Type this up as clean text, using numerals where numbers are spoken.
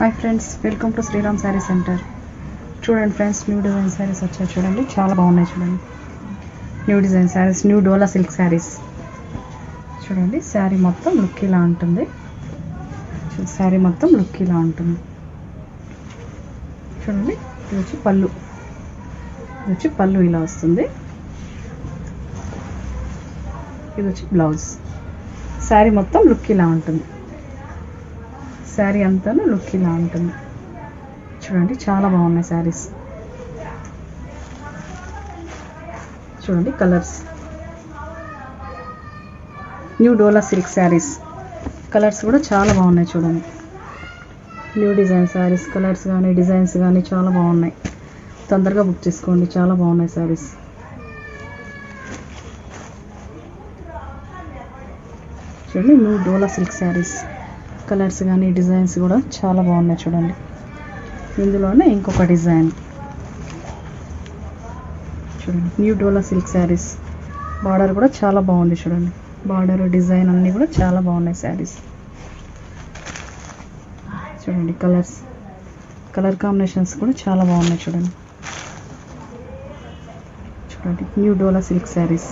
Hi friends, welcome to Shriram sari సెంటర్. చూడండి friends, new design saris వచ్చాయి. చూడండి, చాలా బాగున్నాయి. చూడండి, new design saris, new Dola silk saris. చూడండి, శారీ మొత్తం లుక్ ఇలా ఉంటుంది. శారీ మొత్తం లుక్ ఇలా ఉంటుంది. చూడండి, ఇది వచ్చి పళ్ళు. ఇది వచ్చి పళ్ళు ఇలా వస్తుంది. ఇది వచ్చి బ్లౌజ్. శారీ మొత్తం లుక్ ఇలా ఉంటుంది. శారీ అంతా లుక్ ఇలా ఉంటుంది. చూడండి, చాలా బాగున్నాయి శారీస్. చూడండి colours, new Dola silk saris. Colours కూడా చాలా బాగున్నాయి. చూడండి, న్యూ డిజైన్ శారీస్. కలర్స్ కానీ డిజైన్స్ కానీ చాలా బాగున్నాయి. తొందరగా బుక్ చేసుకోండి, చాలా బాగున్నాయి శారీస్. చూడండి, new Dola silk saris. Colours కానీ డిజైన్స్ కూడా చాలా బాగున్నాయి. చూడండి, ఇందులోనే ఇంకొక డిజైన్. చూడండి, new Dola silk saris. Border కూడా చాలా బాగుంది. చూడండి, బార్డర్ డిజైన్ అన్నీ కూడా చాలా బాగున్నాయి శారీస్. చూడండి కలర్స్, కలర్ కాంబినేషన్స్ కూడా చాలా బాగున్నాయి. చూడండి, న్యూ డోలా సిల్క్ శారీస్.